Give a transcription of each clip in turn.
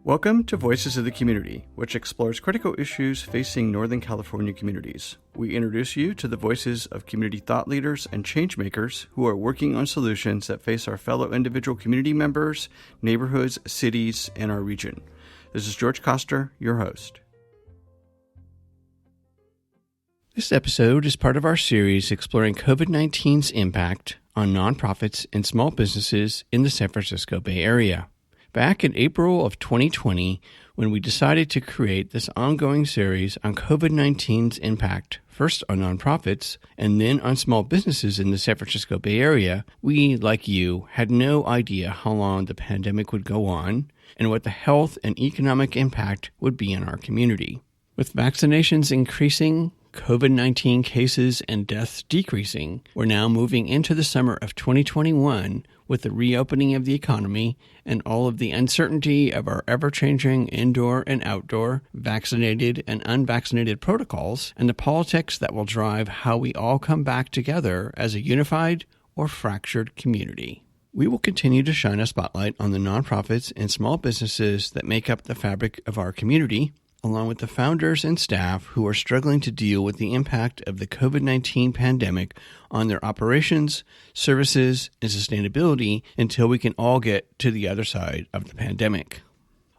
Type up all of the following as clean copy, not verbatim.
Welcome to Voices of the Community, which explores critical issues facing Northern California communities. We introduce you to the voices of community thought leaders and changemakers who are working on solutions that face our fellow individual community members, neighborhoods, cities, and our region. This is George Koster, your host. This episode is part of our series exploring COVID-19's impact on nonprofits and small businesses in the San Francisco Bay Area. Back in April of 2020, when we decided to create this ongoing series on COVID-19's impact, first on nonprofits and then on small businesses in the San Francisco Bay Area, we, like you, had no idea how long the pandemic would go on and what the health and economic impact would be in our community. With vaccinations increasing, COVID-19 cases and deaths decreasing, we're now moving into the summer of 2021 with the reopening of the economy and all of the uncertainty of our ever-changing indoor and outdoor, vaccinated and unvaccinated protocols, and the politics that will drive how we all come back together as a unified or fractured community. We will continue to shine a spotlight on the nonprofits and small businesses that make up the fabric of our community, along with the founders and staff who are struggling to deal with the impact of the COVID-19 pandemic on their operations, services, and sustainability until we can all get to the other side of the pandemic.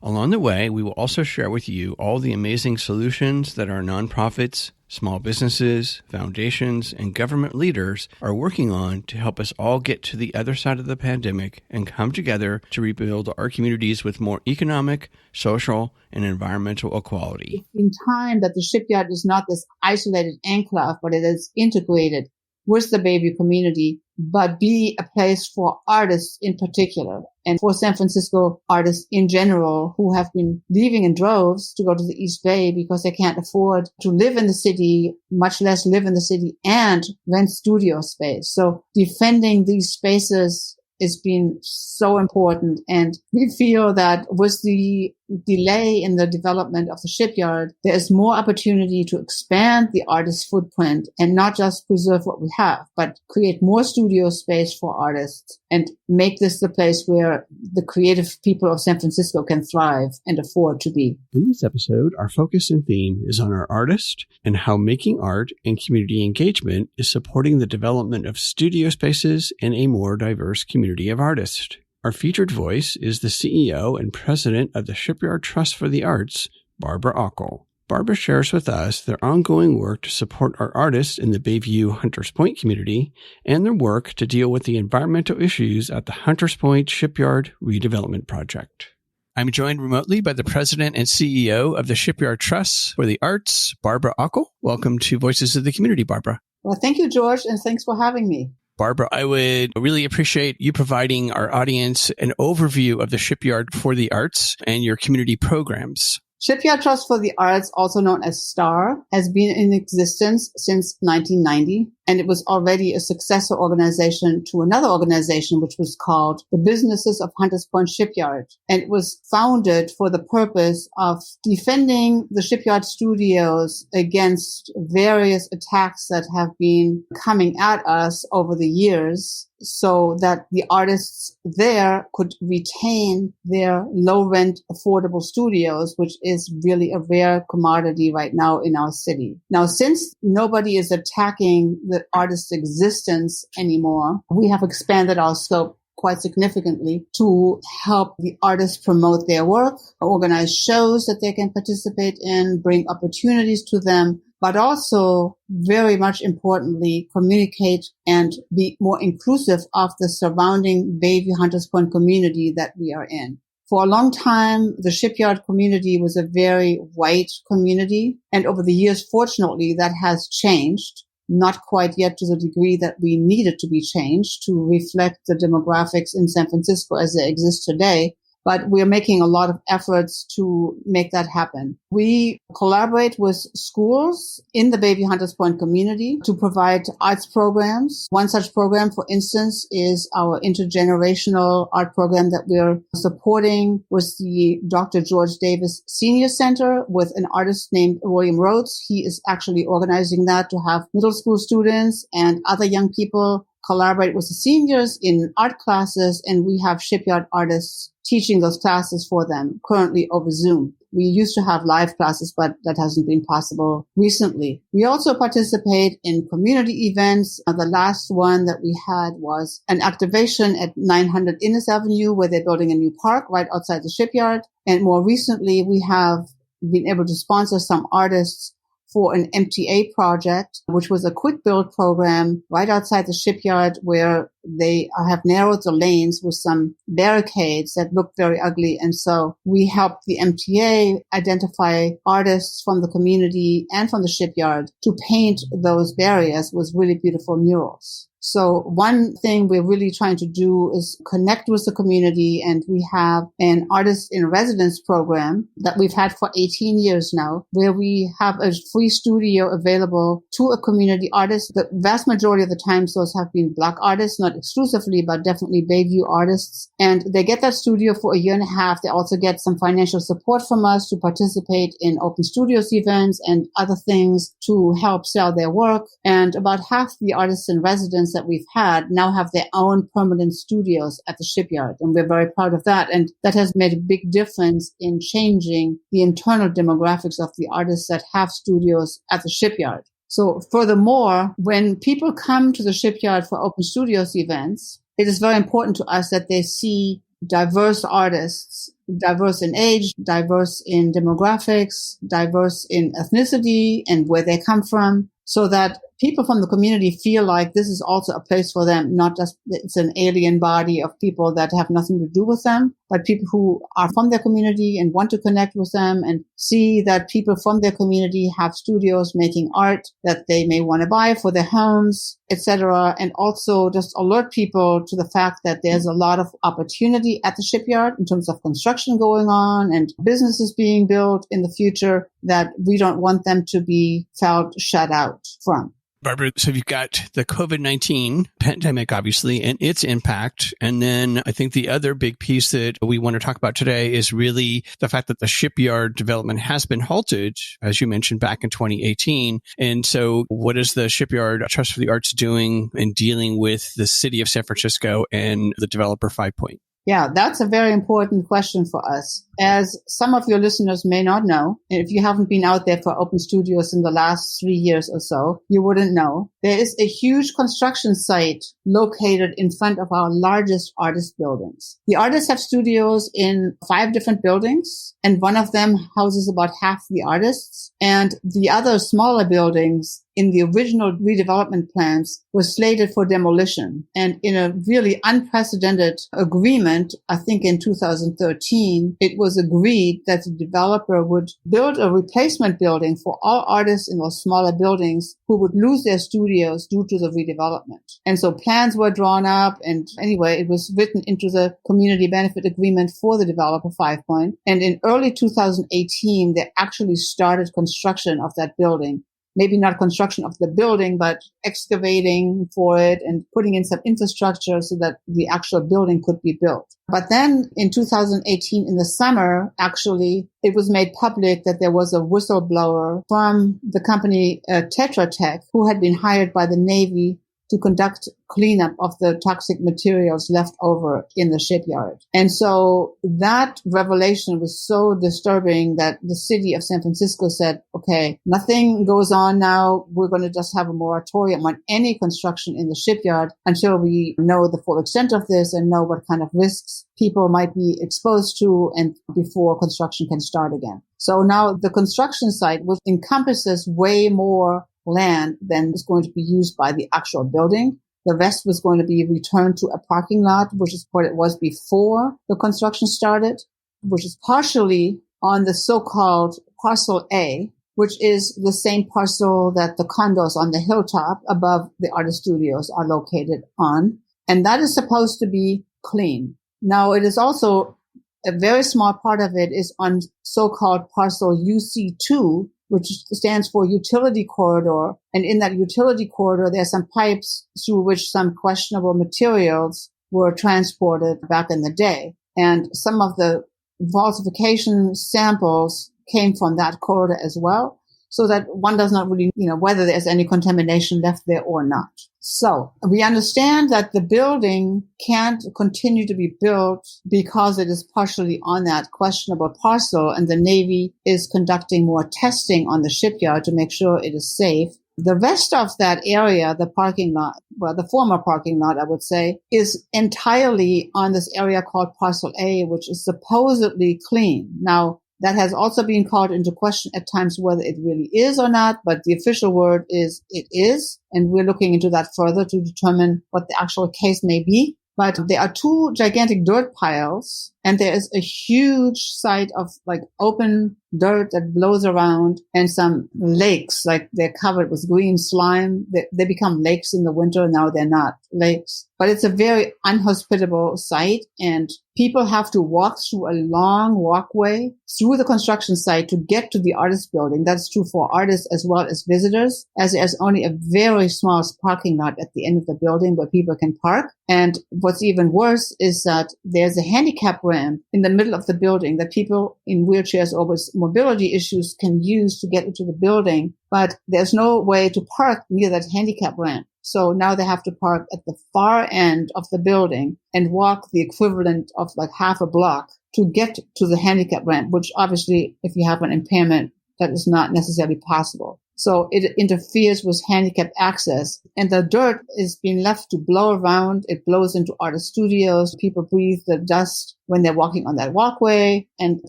Along the way, we will also share with you all the amazing solutions that our nonprofits, small businesses, foundations, and government leaders are working on to help us all get to the other side of the pandemic and come together to rebuild our communities with more economic, social, and environmental equality. In time that the shipyard is not this isolated enclave, but it is integrated with the Bayview community, but be a place for artists in particular and for San Francisco artists in general who have been leaving in droves to go to the East Bay because they can't afford to live in the city, much less live in the city and rent studio space. So defending these spaces has been so important. And we feel that with the delay in the development of the shipyard, there is more opportunity to expand the artist's footprint and not just preserve what we have, but create more studio space for artists and make this the place where the creative people of San Francisco can thrive and afford to be. In this episode, our focus and theme is on our artist and how making art and community engagement is supporting the development of studio spaces and a more diverse community of artists. Our featured voice is the CEO and president of the Shipyard Trust for the Arts, Barbara Ockel. Barbara shares with us their ongoing work to support our artists in the Bayview Hunters Point community and their work to deal with the environmental issues at the Hunters Point Shipyard Redevelopment Project. I'm joined remotely by the president and CEO of the Shipyard Trust for the Arts, Barbara Ockel. Welcome to Voices of the Community, Barbara. Well, thank you, George, and thanks for having me. Barbara, I would really appreciate you providing our audience an overview of the Shipyard for the Arts and your community programs. Shipyard Trust for the Arts, also known as STAR, has been in existence since 1990, and it was already a successor organization to another organization which was called the Businesses of Hunters Point Shipyard. And it was founded for the purpose of defending the shipyard studios against various attacks that have been coming at us over the years, so that the artists there could retain their low-rent, affordable studios, which is really a rare commodity right now in our city. Now, since nobody is attacking the artist's existence anymore, we have expanded our scope quite significantly to help the artists promote their work, organize shows that they can participate in, bring opportunities to them, but also, very much importantly, communicate and be more inclusive of the surrounding Bayview Hunters Point community that we are in. For a long time, the shipyard community was a very white community, and over the years, fortunately, that has changed. Not quite yet to the degree that we need it to be changed to reflect the demographics in San Francisco as they exist today. But we're making a lot of efforts to make that happen. We collaborate with schools in the Bayview Hunters Point community to provide arts programs. One such program, for instance, is our intergenerational art program that we're supporting with the Dr. George Davis Senior Center with an artist named William Rhodes. He is actually organizing that to have middle school students and other young people collaborate with the seniors in art classes, and we have shipyard artists teaching those classes for them currently over Zoom. We used to have live classes, but that hasn't been possible recently. We also participate in community events. The last one that we had was an activation at 900 Innes Avenue, where they're building a new park right outside the shipyard. And more recently, we have been able to sponsor some artists for an MTA project, which was a quick build program right outside the shipyard, where they have narrowed the lanes with some barricades that looked very ugly. And so we helped the MTA identify artists from the community and from the shipyard to paint those barriers with really beautiful murals. So one thing we're really trying to do is connect with the community, and we have an artist in residence program that we've had for 18 years now, where we have a free studio available to a community artist. The vast majority of the times those have been Black artists, not exclusively, but definitely Bayview artists. And they get that studio for a year and a half. They also get some financial support from us to participate in Open Studios events and other things to help sell their work. And about half the artists in residence that we've had now have their own permanent studios at the shipyard. And we're very proud of that. And that has made a big difference in changing the internal demographics of the artists that have studios at the shipyard. So furthermore, when people come to the shipyard for Open Studios events, it is very important to us that they see diverse artists, diverse in age, diverse in demographics, diverse in ethnicity and where they come from, so that people from the community feel like this is also a place for them, not just it's an alien body of people that have nothing to do with them, but people who are from their community and want to connect with them and see that people from their community have studios making art that they may want to buy for their homes, etc. And also just alert people to the fact that there's a lot of opportunity at the shipyard in terms of construction going on and businesses being built in the future that we don't want them to be felt shut out from. Barbara, so you've got the COVID-19 pandemic, obviously, and its impact. And then I think the other big piece that we want to talk about today is really the fact that the shipyard development has been halted, as you mentioned, back in 2018. And so what is the Shipyard Trust for the Arts doing in dealing with the city of San Francisco and the developer Five Point? Yeah, that's a very important question for us. As some of your listeners may not know, and if you haven't been out there for Open Studios in the last 3 years or so, you wouldn't know. There is a huge construction site located in front of our largest artist buildings. The artists have studios in 5 different buildings, and one of them houses about half the artists. And the other smaller buildings in the original redevelopment plans were slated for demolition. And in a really unprecedented agreement, I think in 2013, it was agreed that the developer would build a replacement building for all artists in those smaller buildings who would lose their studios due to the redevelopment. And so plans were drawn up, and anyway, it was written into the community benefit agreement for the developer Five Point. And in early 2018, they actually started construction of that building. Maybe not construction of the building, but excavating for it and putting in some infrastructure so that the actual building could be built. But then in 2018, in the summer, actually, it was made public that there was a whistleblower from the company Tetra Tech who had been hired by the Navy to conduct cleanup of the toxic materials left over in the shipyard. And so that revelation was so disturbing that the city of San Francisco said, okay, nothing goes on now. We're going to just have a moratorium on any construction in the shipyard until we know the full extent of this and know what kind of risks people might be exposed to and before construction can start again. So now the construction site, which encompasses way more land than is going to be used by the actual building. The rest was going to be returned to a parking lot, which is what it was before the construction started, which is partially on the so-called Parcel A, which is the same parcel that the condos on the hilltop above the artist studios are located on. And that is supposed to be clean. Now, it is also a very small part of it is on so-called Parcel UC2, which stands for utility corridor. And in that utility corridor, there are some pipes through which some questionable materials were transported back in the day. And some of the falsification samples came from that corridor as well, so that one does not really, whether there's any contamination left there or not. So we understand that the building can't continue to be built because it is partially on that questionable parcel, and the Navy is conducting more testing on the shipyard to make sure it is safe. The rest of that area, the parking lot, well, the former parking lot, I would say, is entirely on this area called Parcel A, which is supposedly clean. Now, that has also been called into question at times whether it really is or not, but the official word is it is, and we're looking into that further to determine what the actual case may be. But there are two gigantic dirt piles, and there is a huge site of like open dirt that blows around, and some lakes, like they're covered with green slime. They become lakes in the winter. Now they're not lakes, but it's a very unhospitable site, and people have to walk through a long walkway through the construction site to get to the artist building. That's true for artists as well as visitors, as there's only a very small parking lot at the end of the building where people can park. And what's even worse is that there's a handicap ramp in the middle of the building that people in wheelchairs or with mobility issues can use to get into the building. But there's no way to park near that handicap ramp. So now they have to park at the far end of the building and walk the equivalent of like half a block to get to the handicap ramp, which obviously, if you have an impairment, that is not necessarily possible. So it interferes with handicap access, and the dirt is being left to blow around. It blows into artist studios. People breathe the dust when they're walking on that walkway. And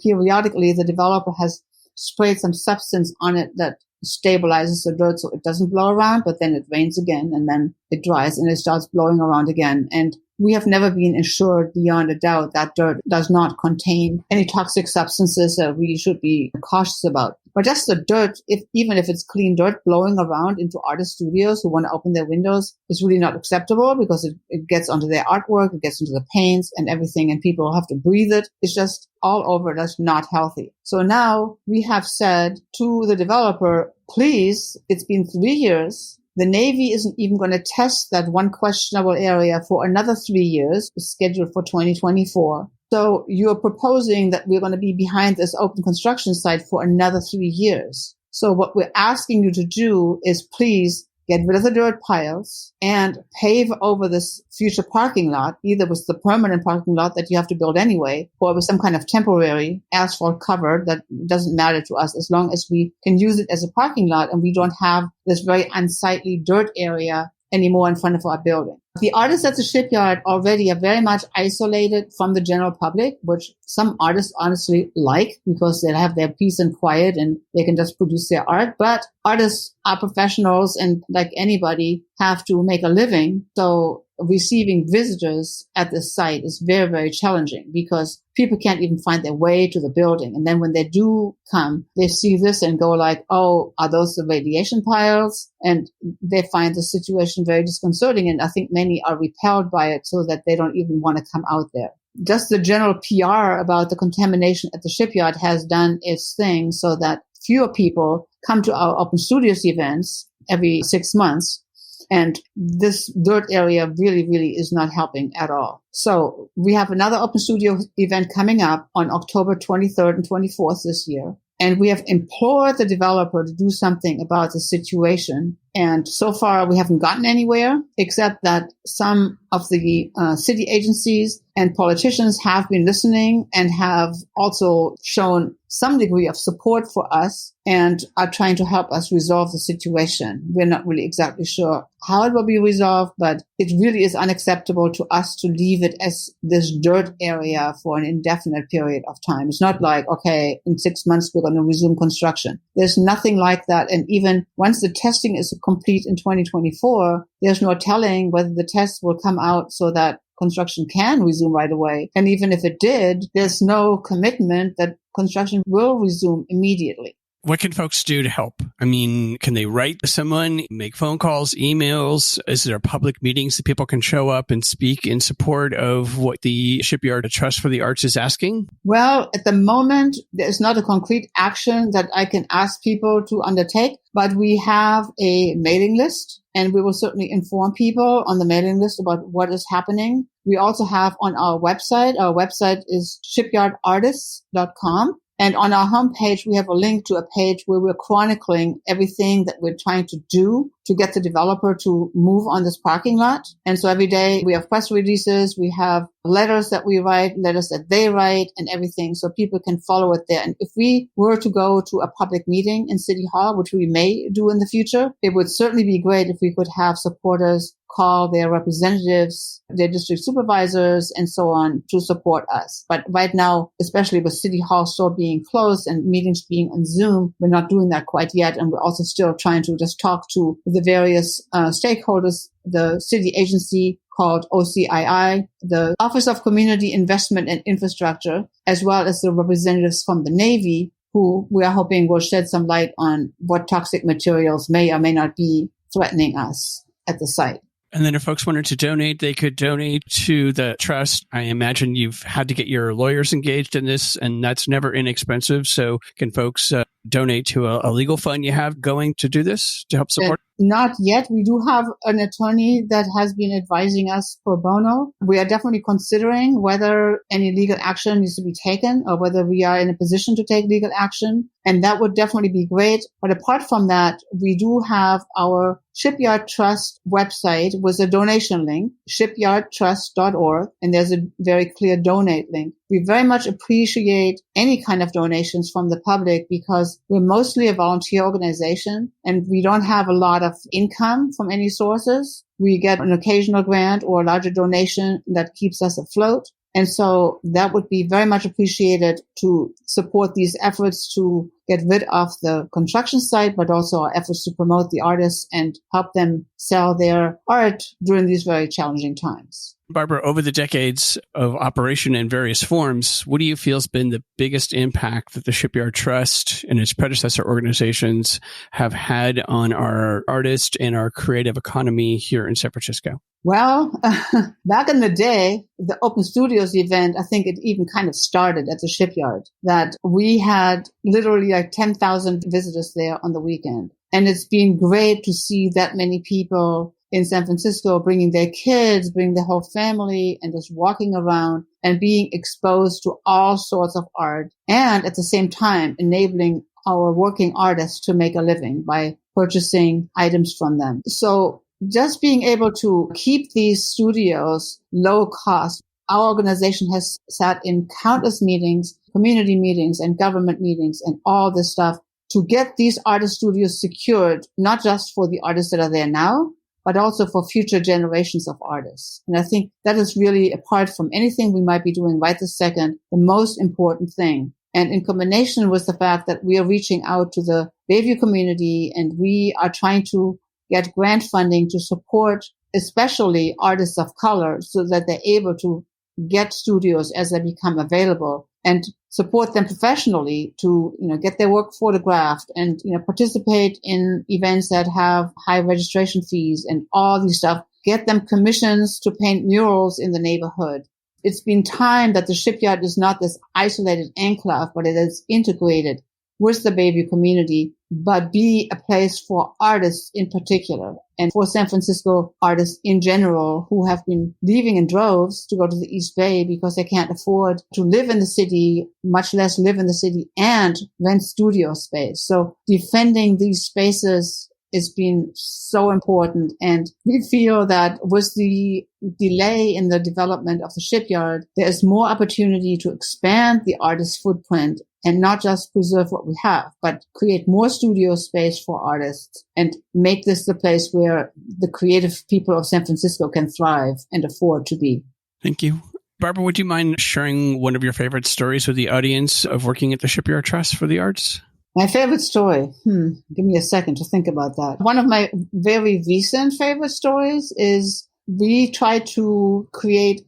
periodically the developer has sprayed some substance on it that stabilizes the dirt so it doesn't blow around, but then it rains again and then it dries and it starts blowing around again. And we have never been assured beyond a doubt that dirt does not contain any toxic substances that we should be cautious about. But just the dirt, even if it's clean dirt blowing around into artist studios who want to open their windows, is really not acceptable because it gets onto their artwork, it gets into the paints and everything, and people have to breathe it. It's just all over. That's not healthy. So now we have said to the developer, please, it's been 3 years. The Navy isn't even going to test that one questionable area for another 3 years, scheduled for 2024. So you're proposing that we're going to be behind this open construction site for another 3 years. So what we're asking you to do is please get rid of the dirt piles and pave over this future parking lot, either with the permanent parking lot that you have to build anyway, or with some kind of temporary asphalt cover that doesn't matter to us as long as we can use it as a parking lot and we don't have this very unsightly dirt area anymore in front of our building. The artists at the shipyard already are very much isolated from the general public, which some artists honestly like because they have their peace and quiet and they can just produce their art. But artists are professionals and like anybody have to make a living. So receiving visitors at the site is very, very challenging because people can't even find their way to the building. And then when they do come, they see this and go like, oh, are those the radiation piles? And they find the situation very disconcerting. And I think many are repelled by it so that they don't even want to come out there. Just the general PR about the contamination at the shipyard has done its thing so that fewer people come to our Open Studios events every 6 months. And this dirt area really, really is not helping at all. So we have another Open Studio event coming up on October 23rd and 24th this year. And we have implored the developer to do something about the situation. And so far, we haven't gotten anywhere, except that some of the city agencies and politicians have been listening and have also shown some degree of support for us and are trying to help us resolve the situation. We're not really exactly sure how it will be resolved, but it really is unacceptable to us to leave it as this dirt area for an indefinite period of time. It's not like, okay, in 6 months, we're going to resume construction. There's nothing like that. And even once the testing is complete in 2024, there's no telling whether the tests will come out so that construction can resume right away. And even if it did, there's no commitment that construction will resume immediately. What can folks do to help? I mean, can they write to someone, make phone calls, emails? Is there public meetings that people can show up and speak in support of what the Shipyard Trust for the Arts is asking? Well, at the moment, there's not a concrete action that I can ask people to undertake, but we have a mailing list and we will certainly inform people on the mailing list about what is happening. We also have on our website is shipyardartists.com. And on our homepage, we have a link to a page where we're chronicling everything that we're trying to do to get the developer to move on this parking lot. And so every day we have press releases, we have letters that we write, letters that they write, and everything, so people can follow it there. And if we were to go to a public meeting in City Hall, which we may do in the future, it would certainly be great if we could have supporters call their representatives, their district supervisors, and so on to support us. But right now, especially with City Hall still being closed and meetings being on Zoom, we're not doing that quite yet. And we're also still trying to just talk to the various stakeholders, the city agency called OCII, the Office of Community Investment and Infrastructure, as well as the representatives from the Navy, who we are hoping will shed some light on what toxic materials may or may not be threatening us at the site. And then if folks wanted to donate, they could donate to the trust. I imagine you've had to get your lawyers engaged in this, and that's never inexpensive. So can folks donate to a legal fund you have going to do this to help support? Not yet. We do have an attorney that has been advising us pro bono. We are definitely considering whether any legal action needs to be taken or whether we are in a position to take legal action. And that would definitely be great. But apart from that, we do have our Shipyard Trust website with a donation link, shipyardtrust.org, and there's a very clear donate link. We very much appreciate any kind of donations from the public because we're mostly a volunteer organization and we don't have a lot of income from any sources. We get an occasional grant or a larger donation that keeps us afloat. And so that would be very much appreciated to support these efforts to get rid of the construction site, but also our efforts to promote the artists and help them sell their art during these very challenging times. Barbara, over the decades of operation in various forms, what do you feel has been the biggest impact that the Shipyard Trust and its predecessor organizations have had on our artists and our creative economy here in San Francisco? Well, back in the day, the Open Studios event, I think it even kind of started at the Shipyard, that we had literally like 10,000 visitors there on the weekend. And it's been great to see that many people in San Francisco bringing their kids, bringing their whole family, and just walking around and being exposed to all sorts of art. And at the same time, enabling our working artists to make a living by purchasing items from them. So just being able to keep these studios low cost. Our organization has sat in countless meetings, community meetings and government meetings and all this stuff to get these artist studios secured, not just for the artists that are there now, but also for future generations of artists. And I think that is really, apart from anything we might be doing right this second, the most important thing. And in combination with the fact that we are reaching out to the Bayview community and we are trying to get grant funding to support especially artists of color so that they're able to get studios as they become available and support them professionally to, get their work photographed and, participate in events that have high registration fees and all these stuff, get them commissions to paint murals in the neighborhood. It's been time that the Shipyard is not this isolated enclave, but it is integrated with the Bayview community, but be a place for artists in particular and for San Francisco artists in general who have been leaving in droves to go to the East Bay because they can't afford to live in the city, much less live in the city and rent studio space. So defending these spaces has been so important. And we feel that with the delay in the development of the Shipyard, there is more opportunity to expand the artist's footprint and not just preserve what we have, but create more studio space for artists and make this the place where the creative people of San Francisco can thrive and afford to be. Thank you. Barbara, would you mind sharing one of your favorite stories with the audience of working at the Shipyard Trust for the Arts? My favorite story. Give me a second to think about that. One of my very recent favorite stories is we tried to create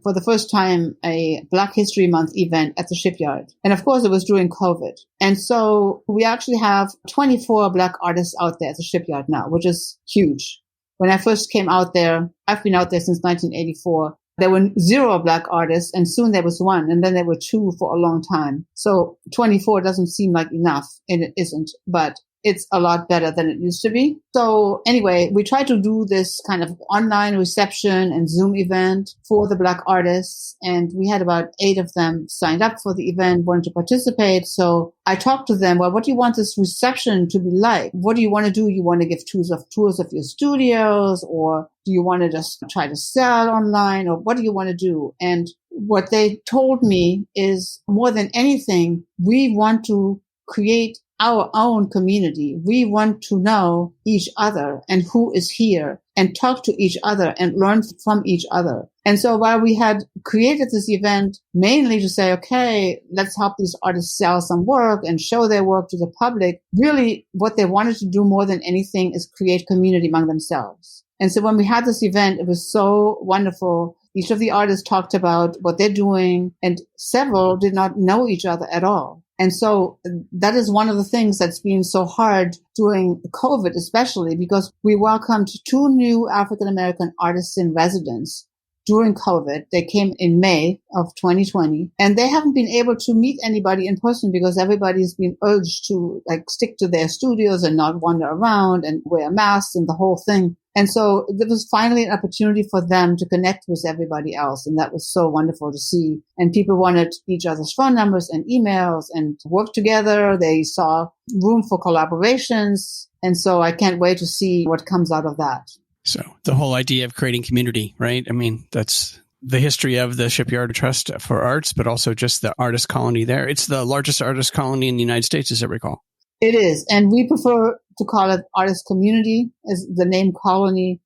for the first time, a Black History Month event at the Shipyard. And of course, it was during COVID. And so we actually have 24 Black artists out there at the Shipyard now, which is huge. When I first came out there, I've been out there since 1984. There were 0 Black artists, and soon there was 1, and then there were 2 for a long time. So 24 doesn't seem like enough, and it isn't. But it's a lot better than it used to be. So anyway, we tried to do this kind of online reception and Zoom event for the Black artists. And we had about 8 of them signed up for the event, wanted to participate. So I talked to them, well, what do you want this reception to be like? What do you want to do? You want to give tours of your studios, or do you want to just try to sell online, or what do you want to do? And what they told me is, more than anything, we want to create our own community. We want to know each other and who is here and talk to each other and learn from each other. And so while we had created this event mainly to say, okay, let's help these artists sell some work and show their work to the public, really what they wanted to do more than anything is create community among themselves. And so when we had this event, it was so wonderful. Each of the artists talked about what they're doing, and several did not know each other at all. And so that is one of the things that's been so hard during COVID, especially because we welcomed 2 new African-American artists in residence during COVID. They came in May of 2020, and they haven't been able to meet anybody in person because everybody's been urged to stick to their studios and not wander around and wear masks and the whole thing. And so there was finally an opportunity for them to connect with everybody else. And that was so wonderful to see. And people wanted each other's phone numbers and emails and work together. They saw room for collaborations. And so I can't wait to see what comes out of that. So the whole idea of creating community, right? I mean, that's the history of the Shipyard Trust for Arts, but also just the artist colony there. It's the largest artist colony in the United States, as I recall. It is. And we prefer to call it artist community, as the name colony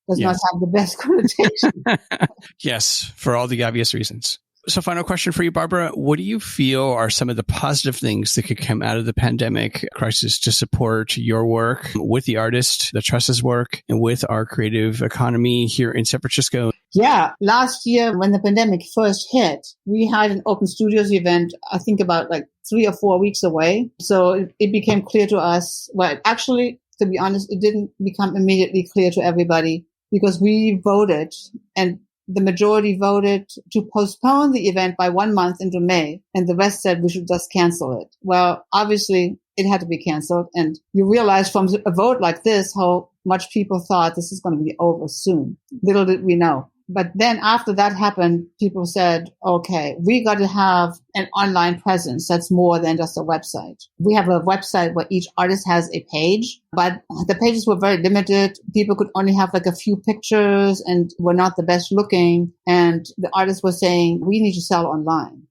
does not have the best connotation. Yes, for all the obvious reasons. So final question for you, Barbara. What do you feel are some of the positive things that could come out of the pandemic crisis to support your work with the artist, the Trust's work, and with our creative economy here in San Francisco? Yeah. Last year, when the pandemic first hit, we had an Open Studios event, I think about 3 or 4 weeks away. So it became clear to us. Well, actually, to be honest, it didn't become immediately clear to everybody because we voted, and the majority voted to postpone the event by 1 month into May, and the rest said we should just cancel it. Well, obviously, it had to be canceled. And you realize from a vote like this how much people thought this is going to be over soon. Little did we know. But then after that happened, people said, okay, we got to have an online presence that's more than just a website. We have a website where each artist has a page, but the pages were very limited. People could only have a few pictures and were not the best looking. And the artists were saying, we need to sell online.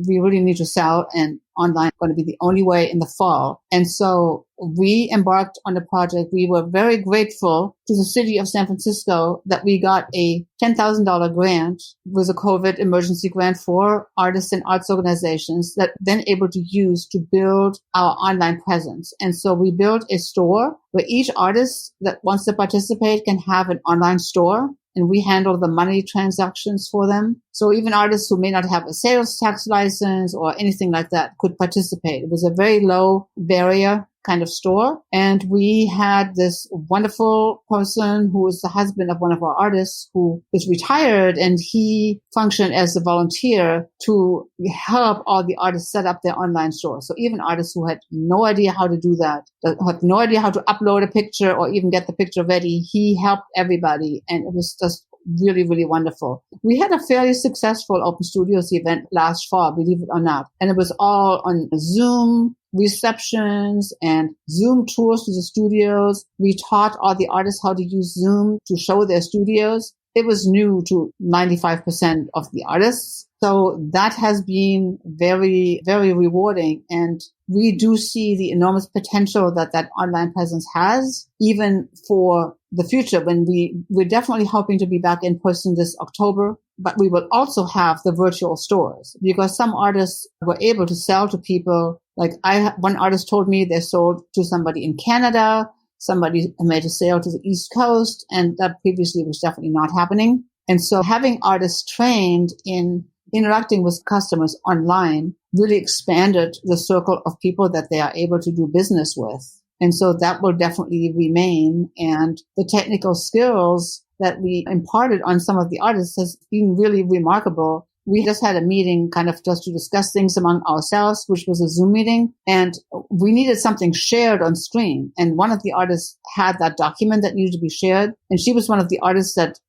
We really need to sell, and online is going to be the only way in the fall. And so we embarked on the project. We were very grateful to the city of San Francisco that we got a $10,000 grant, was a COVID emergency grant for artists and arts organizations that then able to use to build our online presence. And so we built a store where each artist that wants to participate can have an online store, and we handle the money transactions for them. So even artists who may not have a sales tax license or anything like that could participate. It was a very low barrier kind of store. And we had this wonderful person who was the husband of one of our artists who is retired, and he functioned as a volunteer to help all the artists set up their online store. So even artists who had no idea how to do that, had no idea how to upload a picture or even get the picture ready, he helped everybody. And it was just really, really wonderful. We had a fairly successful Open Studios event last fall, believe it or not. And it was all on Zoom receptions and Zoom tours to the studios. We taught all the artists how to use Zoom to show their studios. It was new to 95% of the artists. So that has been very, very rewarding. And we do see the enormous potential that that online presence has, even for the future, when we're definitely hoping to be back in person this October. But we will also have the virtual stores, because some artists were able to sell to people. One artist told me they sold to somebody in Canada, somebody made a sale to the East Coast, and that previously was definitely not happening. And so having artists trained in interacting with customers online really expanded the circle of people that they are able to do business with. And so that will definitely remain. And the technical skills that we imparted on some of the artists has been really remarkable. we just had a meeting kind of just to discuss things among ourselves, which was a Zoom meeting. And we needed something shared on screen. And one of the artists had that document that needed to be shared. And she was one of the artists that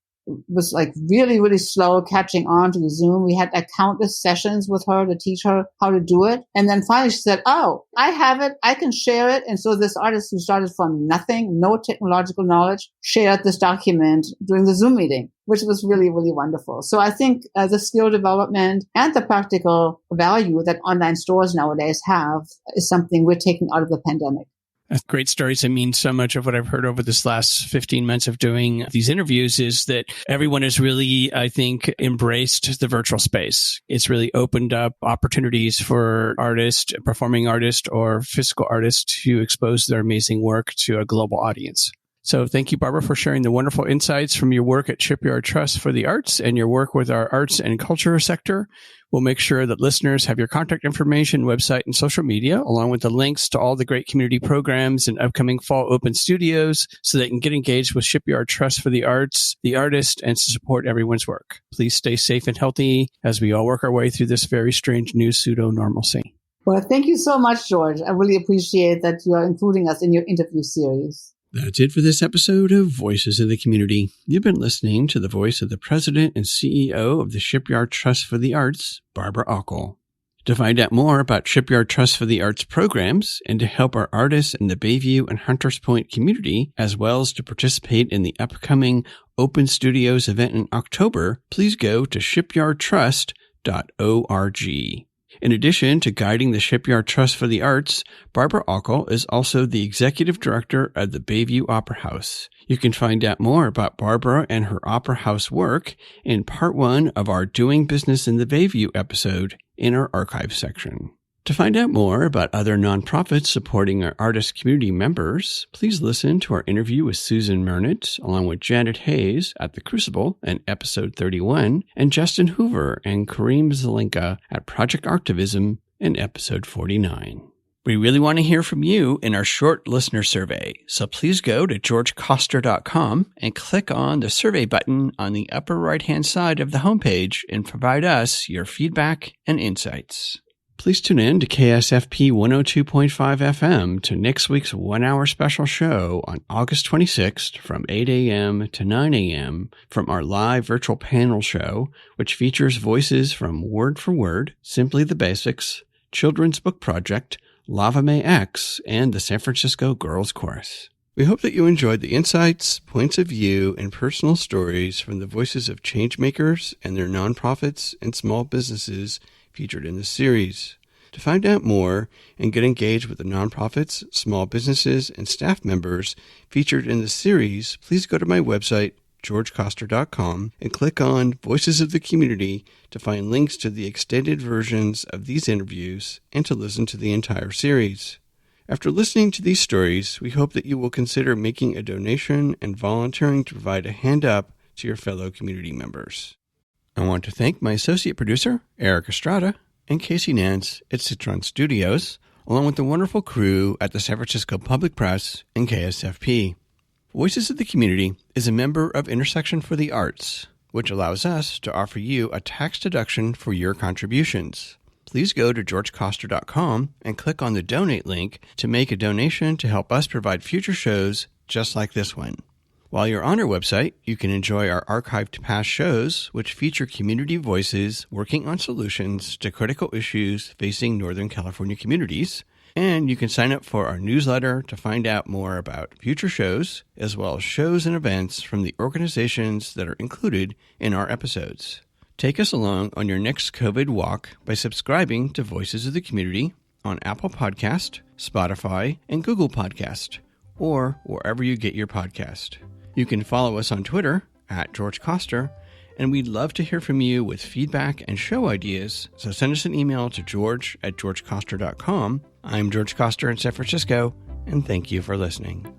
was like really, really slow catching on to the Zoom. We had countless sessions with her to teach her how to do it. And then finally she said, oh, I have it. I can share it. And so this artist who started from nothing, no technological knowledge, shared this document during the Zoom meeting, which was really, really wonderful. So I think the skill development and the practical value that online stores nowadays have is something we're taking out of the pandemic. That's great stories. I mean, so much of what I've heard over this last 15 months of doing these interviews is that everyone has really, I think, embraced the virtual space. It's really opened up opportunities for artists, performing artists, or physical artists to expose their amazing work to a global audience. So thank you, Barbara, for sharing the wonderful insights from your work at Shipyard Trust for the Arts and your work with our arts and culture sector. We'll make sure that listeners have your contact information, website, and social media, along with the links to all the great community programs and upcoming fall open studios so they can get engaged with Shipyard Trust for the Arts, the artist, and to support everyone's work. Please stay safe and healthy as we all work our way through this very strange new pseudo-normalcy. Well, thank you so much, George. I really appreciate that you are including us in your interview series. That's it for this episode of Voices of the Community. You've been listening to the voice of the President and CEO of the Shipyard Trust for the Arts, Barbara Ockel. To find out more about Shipyard Trust for the Arts programs and to help our artists in the Bayview and Hunters Point community, as well as to participate in the upcoming Open Studios event in October, please go to shipyardtrust.org. In addition to guiding the Shipyard Trust for the Arts, Barbara Ockel is also the Executive Director of the Bayview Opera House. You can find out more about Barbara and her Opera House work in Part 1 of our Doing Business in the Bayview episode in our archive section. To find out more about other nonprofits supporting our artist community members, please listen to our interview with Susan Mernitz, along with Janet Hayes at The Crucible in episode 31, and Justin Hoover and Kareem Zelenka at Project Artivism in episode 49. We really want to hear from you in our short listener survey, so please go to georgecoster.com and click on the survey button on the upper right-hand side of the homepage and provide us your feedback and insights. Please tune in to KSFP 102.5 FM to next week's 1-hour special show on August 26th from 8 a.m. to 9 a.m. from our live virtual panel show, which features voices from Word for Word, Simply the Basics, Children's Book Project, Lava May X, and the San Francisco Girls Chorus. We hope that you enjoyed the insights, points of view, and personal stories from the voices of changemakers and their nonprofits and small businesses featured in this series. To find out more and get engaged with the nonprofits, small businesses, and staff members featured in the series, please go to my website, georgecoster.com, and click on Voices of the Community to find links to the extended versions of these interviews and to listen to the entire series. After listening to these stories, we hope that you will consider making a donation and volunteering to provide a hand up to your fellow community members. I want to thank my associate producer, Eric Estrada, and Casey Nance at Citron Studios, along with the wonderful crew at the San Francisco Public Press and KSFP. Voices of the Community is a member of Intersection for the Arts, which allows us to offer you a tax deduction for your contributions. Please go to georgecoster.com and click on the donate link to make a donation to help us provide future shows just like this one. While you're on our website, you can enjoy our archived past shows, which feature community voices working on solutions to critical issues facing Northern California communities. And you can sign up for our newsletter to find out more about future shows, as well as shows and events from the organizations that are included in our episodes. Take us along on your next COVID walk by subscribing to Voices of the Community on Apple Podcast, Spotify, and Google Podcast, or wherever you get your podcast. You can follow us on Twitter at George Coster, and we'd love to hear from you with feedback and show ideas, so send us an email to george@georgecoster.com. I'm George Coster in San Francisco, and thank you for listening.